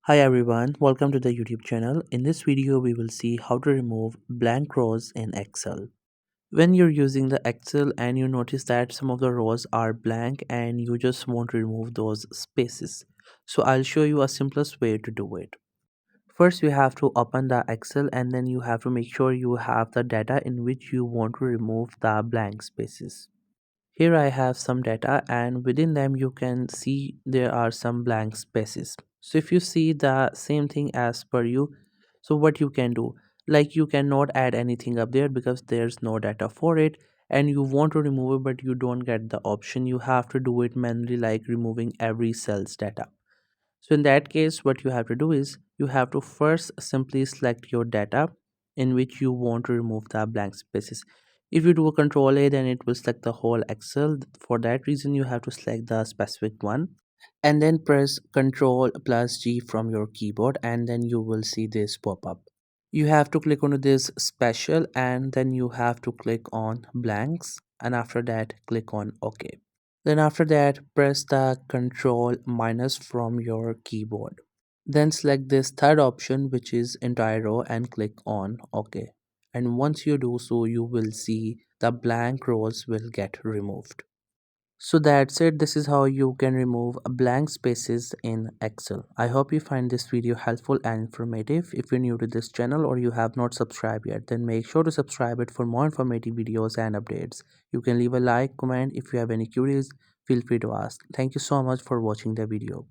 Hi everyone, welcome to the YouTube channel. In this video, we will see how to remove blank rows in Excel. When you're using the Excel and you notice that some of the rows are blank and you just want to remove those spaces. So I'll show you a simplest way to do it. First, you have to open the Excel and then you have to make sure you have the data in which you want to remove the blank spaces. Here I have some data and within them you can see there are some blank spaces. So if you see the same thing as per you, so what you can do, like you cannot add anything up there because there's no data for it and you want to remove it but you don't get the option. You have to do it manually like removing every cell's data. So in that case, what you have to do is you have to first simply select your data in which you want to remove the blank spaces. If you do a control A, then it will select the whole Excel. For that reason, you have to select the specific one and then press Control plus G from your keyboard and then you will see this pop up. You have to click on this special and then you have to click on blanks and after that click on OK. Then after that, press the Control minus from your keyboard. Then select this third option which is entire row and click on OK. And once you do so, you will see the blank rows will get removed. So that's it. This is how you can remove blank spaces in Excel. I hope you find this video helpful and informative. If you're new to this channel or you have not subscribed yet, then make sure to subscribe it for more informative videos and updates. You can leave a like, comment if you have any queries. Feel free to ask. Thank you so much for watching the video.